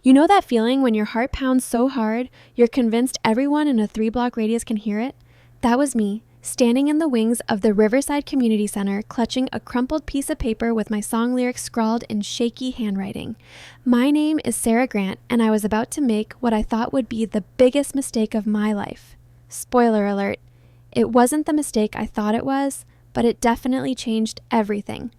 You know that feeling when your heart pounds so hard, you're convinced everyone in a 3-block radius can hear it? That was me, standing in the wings of the Riverside Community Center, clutching a crumpled piece of paper with my song lyrics scrawled in shaky handwriting. My name is Sarah Grant, and I was about to make what I thought would be the biggest mistake of my life. Spoiler alert, it wasn't the mistake I thought it was, but it definitely changed everything.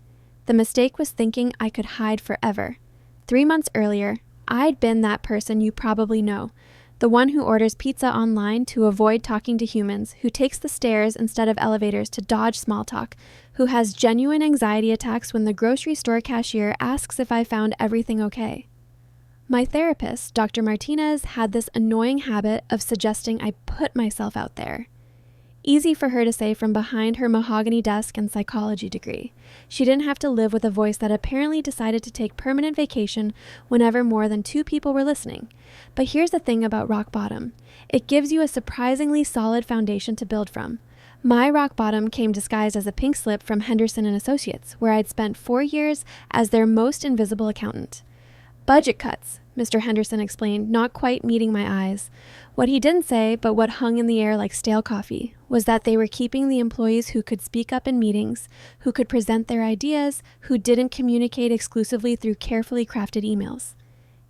The mistake was thinking I could hide forever. 3 months earlier, I'd been that person you probably know, the one who orders pizza online to avoid talking to humans, who takes the stairs instead of elevators to dodge small talk, who has genuine anxiety attacks when the grocery store cashier asks if I found everything okay. My therapist, Dr. Martinez, had this annoying habit of suggesting I put myself out there. Easy for her to say from behind her mahogany desk and psychology degree. She didn't have to live with a voice that apparently decided to take permanent vacation whenever more than 2 people were listening. But here's the thing about rock bottom. It gives you a surprisingly solid foundation to build from. My rock bottom came disguised as a pink slip from Henderson & Associates, where I'd spent 4 years as their most invisible accountant. Budget cuts, Mr. Henderson explained, not quite meeting my eyes. What he didn't say, but what hung in the air like stale coffee, was that they were keeping the employees who could speak up in meetings, who could present their ideas, who didn't communicate exclusively through carefully crafted emails.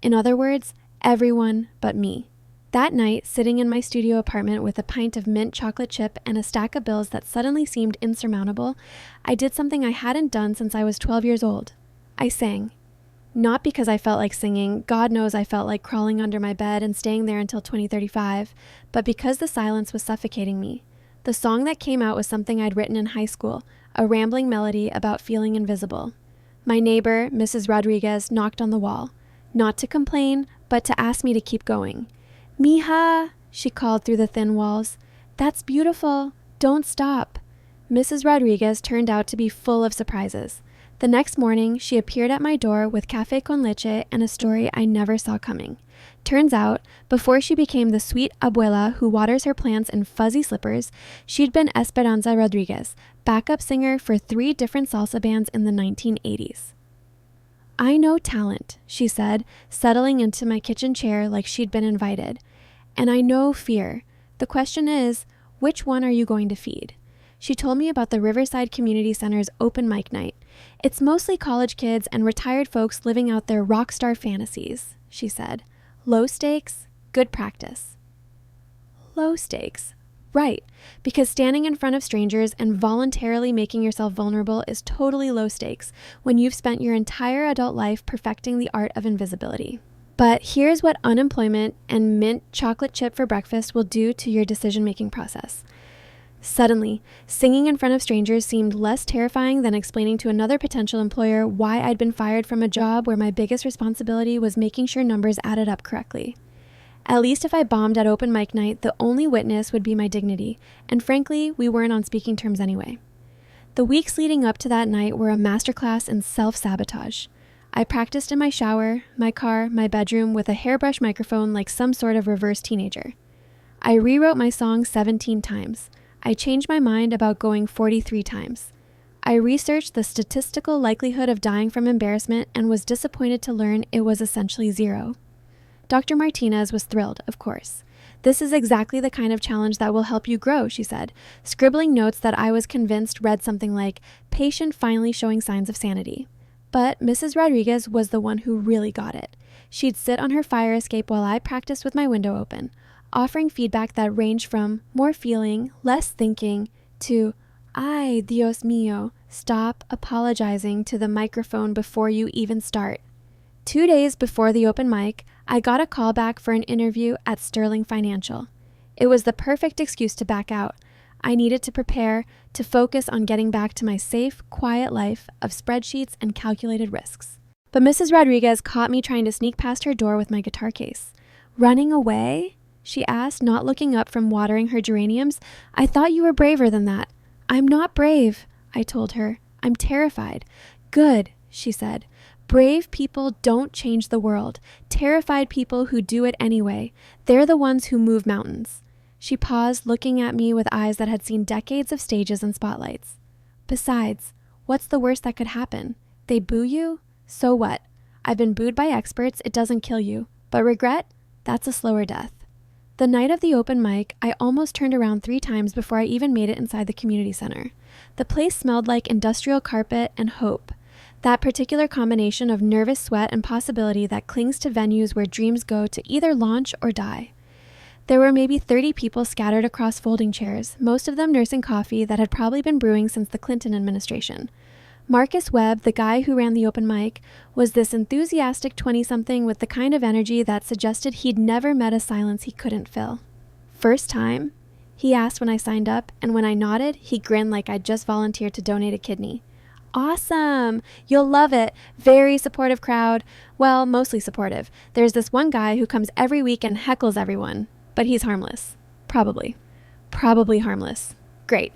In other words, everyone but me. That night, sitting in my studio apartment with a pint of mint chocolate chip and a stack of bills that suddenly seemed insurmountable, I did something I hadn't done since I was 12 years old. I sang. Not because I felt like singing, God knows I felt like crawling under my bed and staying there until 2035, but because the silence was suffocating me. The song that came out was something I'd written in high school, a rambling melody about feeling invisible. My neighbor, Mrs. Rodriguez, knocked on the wall, not to complain, but to ask me to keep going. "Mija," she called through the thin walls. "That's beautiful. Don't stop." Mrs. Rodriguez turned out to be full of surprises. The next morning, she appeared at my door with café con leche and a story I never saw coming. Turns out, before she became the sweet abuela who waters her plants in fuzzy slippers, she'd been Esperanza Rodriguez, backup singer for 3 different salsa bands in the 1980s. "I know talent," she said, settling into my kitchen chair like she'd been invited. "And I know fear. The question is, which one are you going to feed?" She told me about the Riverside Community Center's open mic night. "It's mostly college kids and retired folks living out their rock star fantasies," she said. "Low stakes, good practice." Low stakes. Right, because standing in front of strangers and voluntarily making yourself vulnerable is totally low stakes when you've spent your entire adult life perfecting the art of invisibility. But here's what unemployment and mint chocolate chip for breakfast will do to your decision-making process. Suddenly, singing in front of strangers seemed less terrifying than explaining to another potential employer why I'd been fired from a job where my biggest responsibility was making sure numbers added up correctly. At least if I bombed at open mic night, the only witness would be my dignity, and frankly, we weren't on speaking terms anyway. The weeks leading up to that night were a masterclass in self-sabotage. I practiced in my shower, my car, my bedroom with a hairbrush microphone like some sort of reverse teenager. I rewrote my song 17 times. I changed my mind about going 43 times. I researched the statistical likelihood of dying from embarrassment and was disappointed to learn it was essentially 0. Dr. Martinez was thrilled, of course. "This is exactly the kind of challenge that will help you grow," she said, scribbling notes that I was convinced read something like, "Patient finally showing signs of sanity." But Mrs. Rodriguez was the one who really got it. She'd sit on her fire escape while I practiced with my window open, offering feedback that ranged from more feeling, less thinking, to, "Ay, Dios mío, stop apologizing to the microphone before you even start." 2 days before the open mic, I got a call back for an interview at Sterling Financial. It was the perfect excuse to back out. I needed to prepare, to focus on getting back to my safe, quiet life of spreadsheets and calculated risks. But Mrs. Rodriguez caught me trying to sneak past her door with my guitar case. "Running away?" she asked, not looking up from watering her geraniums. "I thought you were braver than that." "I'm not brave," I told her. "I'm terrified." "Good," she said. "Brave people don't change the world. Terrified people who do it anyway, they're the ones who move mountains." She paused, looking at me with eyes that had seen decades of stages and spotlights. "Besides, what's the worst that could happen? They boo you? So what? I've been booed by experts. It doesn't kill you. But regret, that's a slower death. The night of the open mic, I almost turned around 3 times before I even made it inside the community center. The place smelled like industrial carpet and hope. That particular combination of nervous sweat and possibility that clings to venues where dreams go to either launch or die. There were maybe 30 people scattered across folding chairs, most of them nursing coffee that had probably been brewing since the Clinton administration. Marcus Webb, the guy who ran the open mic, was this enthusiastic 20-something with the kind of energy that suggested he'd never met a silence he couldn't fill. First time? He asked when I signed up, and when I nodded, he grinned like I'd just volunteered to donate a kidney. Awesome! You'll love it. Very supportive crowd. Well, mostly supportive. There's this one guy who comes every week and heckles everyone, but he's harmless. Probably harmless. Great.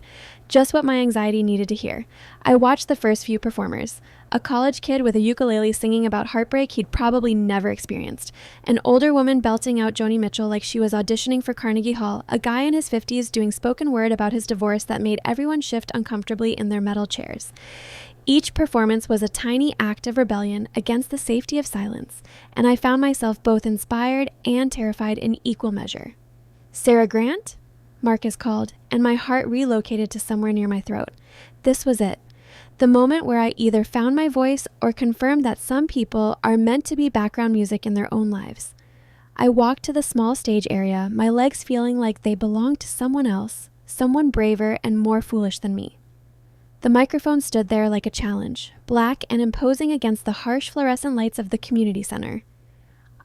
Just what my anxiety needed to hear. I watched the first few performers. A college kid with a ukulele singing about heartbreak he'd probably never experienced. An older woman belting out Joni Mitchell like she was auditioning for Carnegie Hall. A guy in his 50s doing spoken word about his divorce that made everyone shift uncomfortably in their metal chairs. Each performance was a tiny act of rebellion against the safety of silence, and I found myself both inspired and terrified in equal measure. Sarah Grant? Marcus called, and my heart relocated to somewhere near my throat. This was it. The moment where I either found my voice or confirmed that some people are meant to be background music in their own lives. I walked to the small stage area, my legs feeling like they belonged to someone else, someone braver and more foolish than me. The microphone stood there like a challenge, black and imposing against the harsh fluorescent lights of the community center.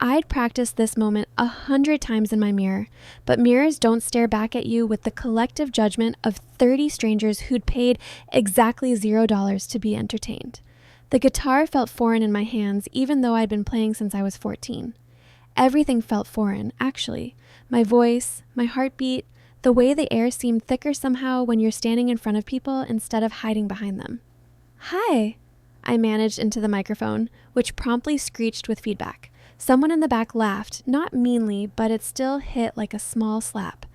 I'd practiced this moment 100 times in my mirror, but mirrors don't stare back at you with the collective judgment of 30 strangers who'd paid exactly $0 to be entertained. The guitar felt foreign in my hands, even though I'd been playing since I was 14. Everything felt foreign, actually. My voice, my heartbeat, the way the air seemed thicker somehow when you're standing in front of people instead of hiding behind them. Hi, I managed into the microphone, which promptly screeched with feedback. Someone in the back laughed, not meanly, but it still hit like a small slap.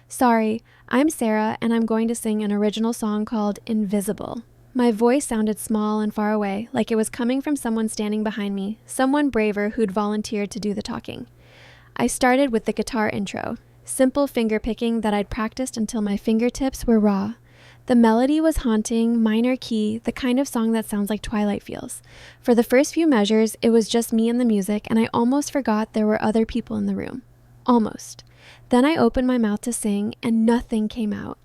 Sorry, I'm Sarah, and I'm going to sing an original song called Invisible. My voice sounded small and far away, like it was coming from someone standing behind me, someone braver who'd volunteered to do the talking. I started with the guitar intro, simple finger picking that I'd practiced until my fingertips were raw. The melody was haunting, minor key, the kind of song that sounds like Twilight feels. For the first few measures, it was just me and the music, and I almost forgot there were other people in the room. Almost. Then I opened my mouth to sing, and nothing came out.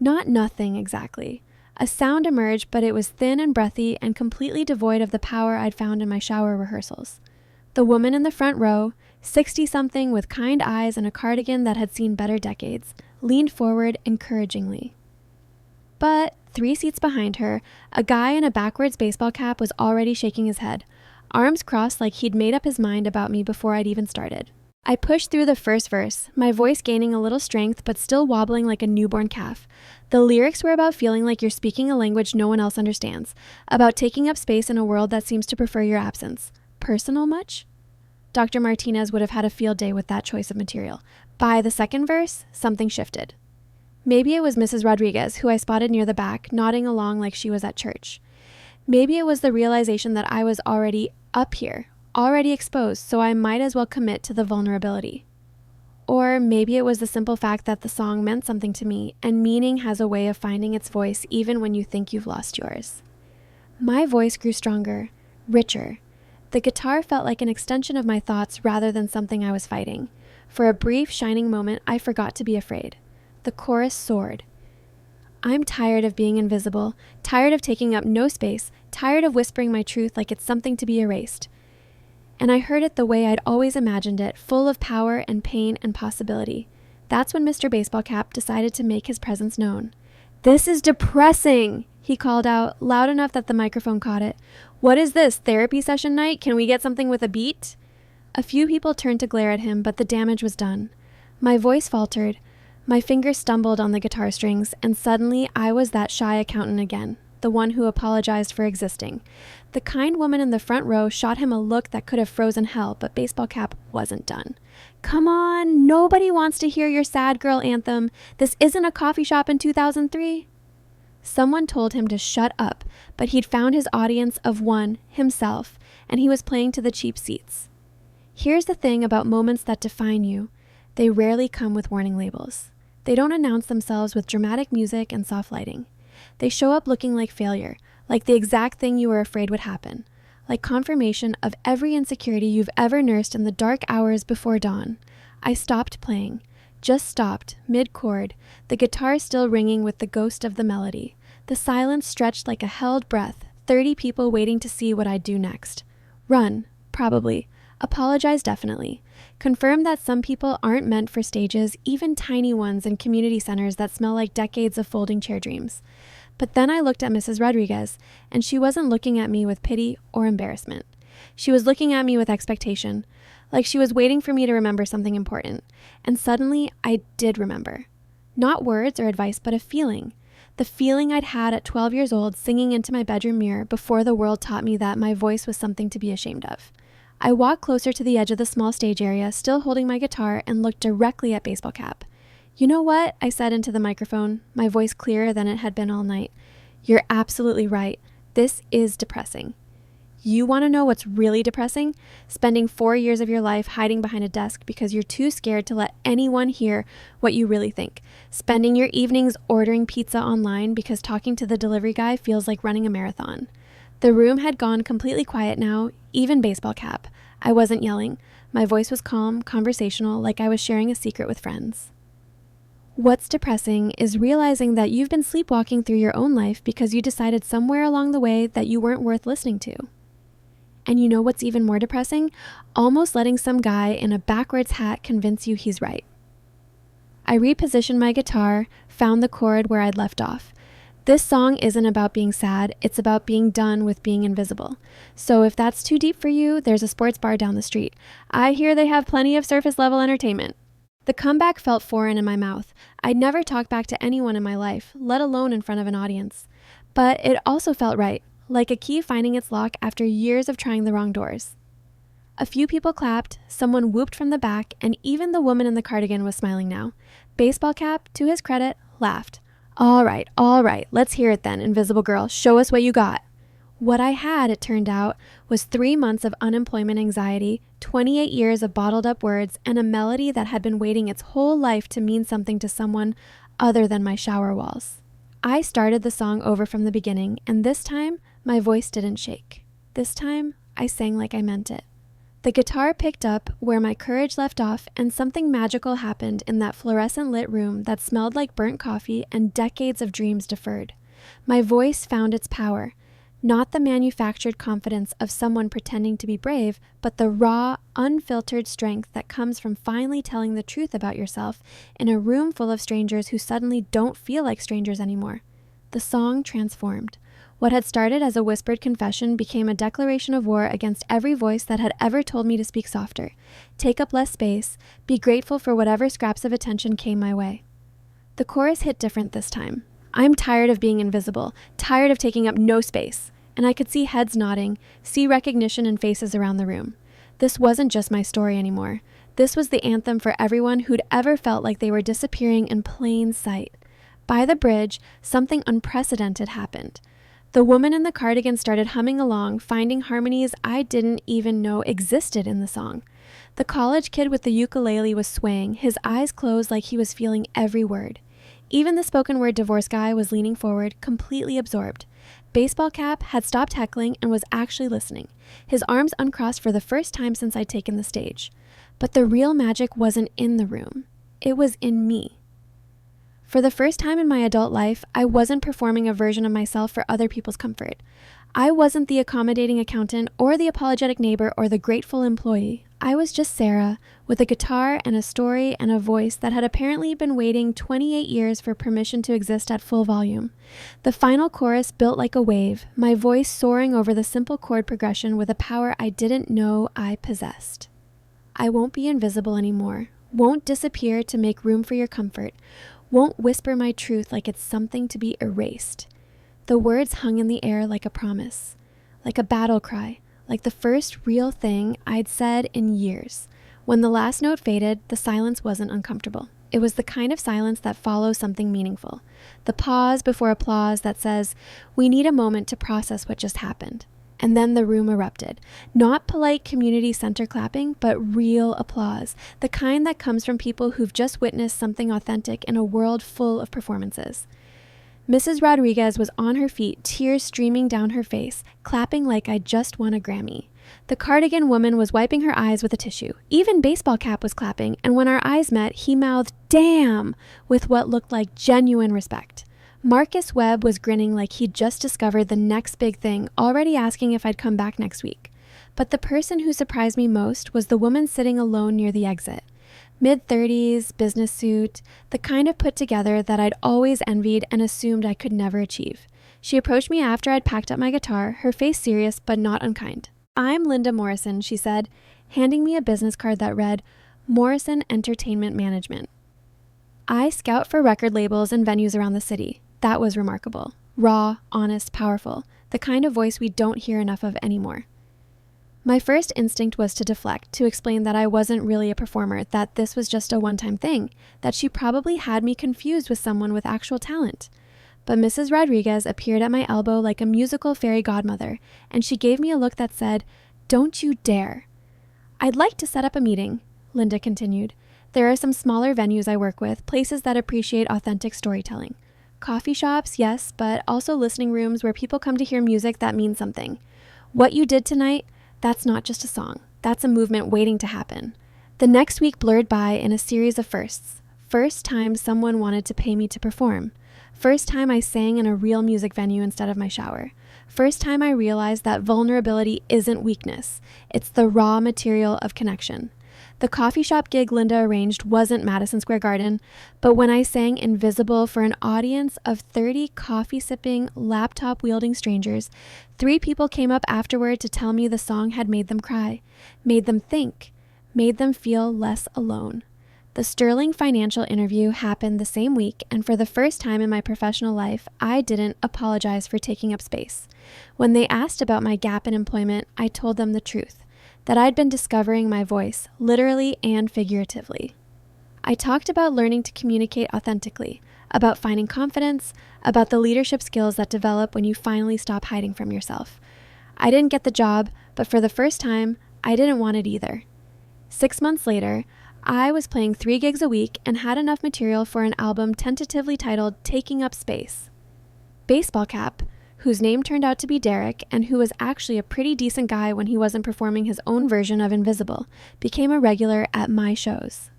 Not nothing, exactly. A sound emerged, but it was thin and breathy and completely devoid of the power I'd found in my shower rehearsals. The woman in the front row, 60-something with kind eyes and a cardigan that had seen better decades, leaned forward encouragingly. But 3 seats behind her, a guy in a backwards baseball cap was already shaking his head, arms crossed like he'd made up his mind about me before I'd even started. I pushed through the first verse, my voice gaining a little strength but still wobbling like a newborn calf. The lyrics were about feeling like you're speaking a language no one else understands, about taking up space in a world that seems to prefer your absence. Personal much? Dr. Martinez would have had a field day with that choice of material. By the second verse, something shifted. Maybe it was Mrs. Rodriguez, who I spotted near the back, nodding along like she was at church. Maybe it was the realization that I was already up here, already exposed, so I might as well commit to the vulnerability. Or maybe it was the simple fact that the song meant something to me, and meaning has a way of finding its voice even when you think you've lost yours. My voice grew stronger, richer. The guitar felt like an extension of my thoughts rather than something I was fighting. For a brief, shining moment, I forgot to be afraid. The chorus soared. I'm tired of being invisible, tired of taking up no space, tired of whispering my truth like it's something to be erased. And I heard it the way I'd always imagined it, full of power and pain and possibility. That's when Mr. Baseball Cap decided to make his presence known. "This is depressing," he called out, loud enough that the microphone caught it. "What is this, therapy session night? Can we get something with a beat?" A few people turned to glare at him, but the damage was done. My voice faltered. My fingers stumbled on the guitar strings, and suddenly I was that shy accountant again, the one who apologized for existing. The kind woman in the front row shot him a look that could have frozen hell, but Baseball Cap wasn't done. "Come on, nobody wants to hear your sad girl anthem. This isn't a coffee shop in 2003. Someone told him to shut up, but he'd found his audience of one, himself, and he was playing to the cheap seats. Here's the thing about moments that define you. They rarely come with warning labels. They don't announce themselves with dramatic music and soft lighting. They show up looking like failure, like the exact thing you were afraid would happen, like confirmation of every insecurity you've ever nursed in the dark hours before dawn. I stopped playing. Just stopped, mid-chord, the guitar still ringing with the ghost of the melody. The silence stretched like a held breath, 30 people waiting to see what I'd do next. Run, probably. Apologize, definitely. Confirm that some people aren't meant for stages, even tiny ones in community centers that smell like decades of folding chair dreams. But then I looked at Mrs. Rodriguez, and she wasn't looking at me with pity or embarrassment. She was looking at me with expectation, like she was waiting for me to remember something important. And suddenly, I did remember. Not words or advice, but a feeling. The feeling I'd had at 12 years old singing into my bedroom mirror before the world taught me that my voice was something to be ashamed of. I walked closer to the edge of the small stage area, still holding my guitar, and looked directly at Baseball Cap. "You know what?" I said into the microphone, my voice clearer than it had been all night. "You're absolutely right. This is depressing. You want to know what's really depressing? Spending 4 years of your life hiding behind a desk because you're too scared to let anyone hear what you really think. Spending your evenings ordering pizza online because talking to the delivery guy feels like running a marathon." The room had gone completely quiet now, even Baseball Cap. I wasn't yelling. My voice was calm, conversational, like I was sharing a secret with friends. What's depressing is realizing that you've been sleepwalking through your own life because you decided somewhere along the way that you weren't worth listening to. And you know what's even more depressing? Almost letting some guy in a backwards hat convince you he's right. I repositioned my guitar, found the chord where I'd left off. This song isn't about being sad, it's about being done with being invisible. So if that's too deep for you, there's a sports bar down the street. I hear they have plenty of surface level entertainment. The comeback felt foreign in my mouth. I'd never talked back to anyone in my life, let alone in front of an audience. But it also felt right, like a key finding its lock after years of trying the wrong doors. A few people clapped, someone whooped from the back, and even the woman in the cardigan was smiling now. Baseball Cap, to his credit, laughed. All right, let's hear it then, Invisible Girl. Show us what you got." What I had, it turned out, was 3 months of unemployment anxiety, 28 years of bottled up words, and a melody that had been waiting its whole life to mean something to someone other than my shower walls. I started the song over from the beginning, and this time, my voice didn't shake. This time, I sang like I meant it. The guitar picked up where my courage left off, and something magical happened in that fluorescent lit room that smelled like burnt coffee and decades of dreams deferred. My voice found its power, not the manufactured confidence of someone pretending to be brave, but the raw, unfiltered strength that comes from finally telling the truth about yourself in a room full of strangers who suddenly don't feel like strangers anymore. The song transformed. What had started as a whispered confession became a declaration of war against every voice that had ever told me to speak softer, take up less space, be grateful for whatever scraps of attention came my way. The chorus hit different this time. I'm tired of being invisible, tired of taking up no space. And I could see heads nodding, see recognition in faces around the room. This wasn't just my story anymore. This was the anthem for everyone who'd ever felt like they were disappearing in plain sight. By the bridge, something unprecedented happened. The woman in the cardigan started humming along, finding harmonies I didn't even know existed in the song. The college kid with the ukulele was swaying, his eyes closed like he was feeling every word. Even the spoken word divorce guy was leaning forward, completely absorbed. Baseball Cap had stopped heckling and was actually listening, his arms uncrossed for the first time since I'd taken the stage. But the real magic wasn't in the room. It was in me. For the first time in my adult life, I wasn't performing a version of myself for other people's comfort. I wasn't the accommodating accountant or the apologetic neighbor or the grateful employee. I was just Sarah, with a guitar and a story and a voice that had apparently been waiting 28 years for permission to exist at full volume. The final chorus built like a wave, my voice soaring over the simple chord progression with a power I didn't know I possessed. I won't be invisible anymore, won't disappear to make room for your comfort, won't whisper my truth like it's something to be erased. The words hung in the air like a promise, like a battle cry, like the first real thing I'd said in years. When the last note faded, the silence wasn't uncomfortable. It was the kind of silence that follows something meaningful. The pause before applause that says, we need a moment to process what just happened. and then the room erupted. Not polite community center clapping, but real applause, the kind that comes from people who've just witnessed something authentic in a world full of performances. Mrs. Rodriguez was on her feet, tears streaming down her face, clapping like I'd just won a Grammy. The cardigan woman was wiping her eyes with a tissue. Even Baseball Cap was clapping, and when our eyes met, he mouthed, "Damn!" with what looked like genuine respect. Marcus Webb was grinning like he'd just discovered the next big thing, already asking if I'd come back next week. But the person who surprised me most was the woman sitting alone near the exit. Mid-30s, business suit, the kind of put together that I'd always envied and assumed I could never achieve. She approached me after I'd packed up my guitar, her face serious but not unkind. "I'm Linda Morrison," she said, handing me a business card that read, "Morrison Entertainment Management." I scout for record labels and venues around the city. That was remarkable. Raw, honest, powerful. The kind of voice we don't hear enough of anymore. My first instinct was to deflect, to explain that I wasn't really a performer, that this was just a one-time thing, that she probably had me confused with someone with actual talent. But Mrs. Rodriguez appeared at my elbow like a musical fairy godmother, and she gave me a look that said, "Don't you dare." "I'd like to set up a meeting," Linda continued. "There are some smaller venues I work with, places that appreciate authentic storytelling. Coffee shops, yes, but also listening rooms where people come to hear music that means something. What you did tonight, that's not just a song. That's a movement waiting to happen." The next week blurred by in a series of firsts. First time someone wanted to pay me to perform. First time I sang in a real music venue instead of my shower. First time I realized that vulnerability isn't weakness. It's the raw material of connection. The coffee shop gig Linda arranged wasn't Madison Square Garden, but when I sang Invisible for an audience of 30 coffee-sipping, laptop-wielding strangers, 3 people came up afterward to tell me the song had made them cry, made them think, made them feel less alone. The Sterling Financial interview happened the same week, and for the first time in my professional life, I didn't apologize for taking up space. When they asked about my gap in employment, I told them the truth, that I'd been discovering my voice, literally and figuratively. I talked about learning to communicate authentically, about finding confidence, about the leadership skills that develop when you finally stop hiding from yourself. I didn't get the job, but for the first time, I didn't want it either. 6 months later, I was playing 3 gigs a week and had enough material for an album tentatively titled Taking Up Space. Baseball Cap, whose name turned out to be Derek and who was actually a pretty decent guy when he wasn't performing his own version of Invisible, became a regular at my shows.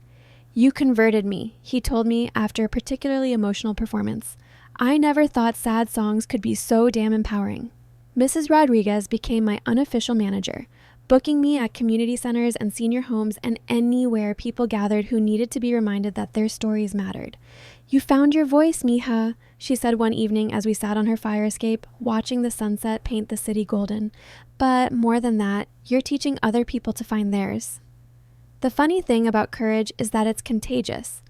"You converted me," he told me after a particularly emotional performance. "I never thought sad songs could be so damn empowering." Mrs. Rodriguez became my unofficial manager, booking me at community centers and senior homes and anywhere people gathered who needed to be reminded that their stories mattered. "You found your voice, mija," she said one evening as we sat on her fire escape, watching the sunset paint the city golden. "But more than that, you're teaching other people to find theirs." The funny thing about courage is that it's contagious.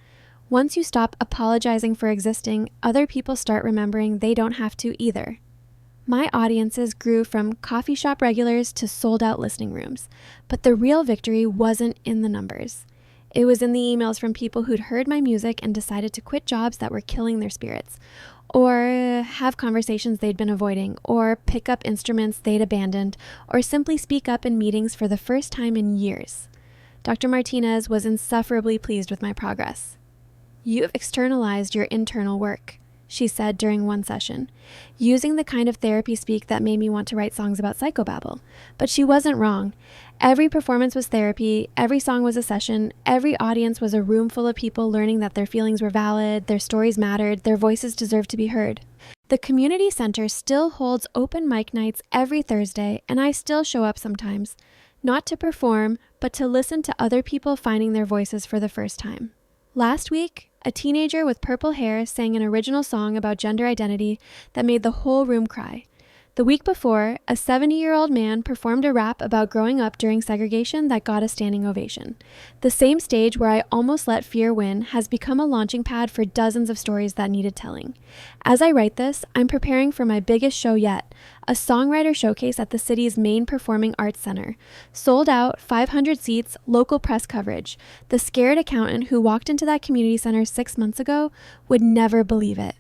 Once you stop apologizing for existing, other people start remembering they don't have to either. My audiences grew from coffee shop regulars to sold-out listening rooms, but the real victory wasn't in the numbers. It was in the emails from people who'd heard my music and decided to quit jobs that were killing their spirits, or have conversations they'd been avoiding, or pick up instruments they'd abandoned, or simply speak up in meetings for the first time in years. Dr. Martinez was insufferably pleased with my progress. "You've externalized your internal work," she said during one session, using the kind of therapy speak that made me want to write songs about psychobabble. But she wasn't wrong. Every performance was therapy, every song was a session, every audience was a room full of people learning that their feelings were valid, their stories mattered, their voices deserved to be heard. The community center still holds open mic nights every Thursday, and I still show up sometimes, not to perform, but to listen to other people finding their voices for the first time. Last week, a teenager with purple hair sang an original song about gender identity that made the whole room cry. The week before, a 70-year-old man performed a rap about growing up during segregation that got a standing ovation. The same stage where I almost let fear win has become a launching pad for dozens of stories that needed telling. As I write this, I'm preparing for my biggest show yet, a songwriter showcase at the city's main performing arts center. Sold out, 500 seats, local press coverage. The scared accountant who walked into that community center 6 months ago would never believe it.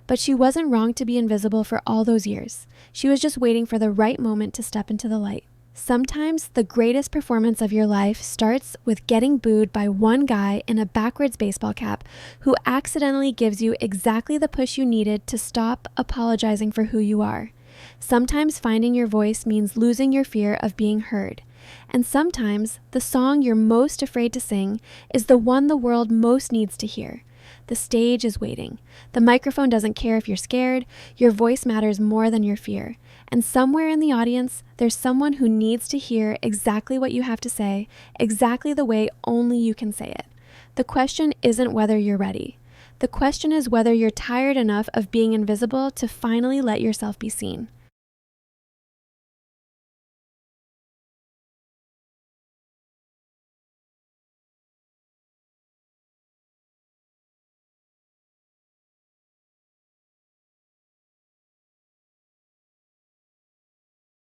But she wasn't wrong to be invisible for all those years. She was just waiting for the right moment to step into the light. Sometimes the greatest performance of your life starts with getting booed by one guy in a backwards baseball cap who accidentally gives you exactly the push you needed to stop apologizing for who you are. Sometimes finding your voice means losing your fear of being heard. And sometimes the song you're most afraid to sing is the one the world most needs to hear. The stage is waiting. The microphone doesn't care if you're scared. Your voice matters more than your fear. And somewhere in the audience, there's someone who needs to hear exactly what you have to say, exactly the way only you can say it. The question isn't whether you're ready. The question is whether you're tired enough of being invisible to finally let yourself be seen.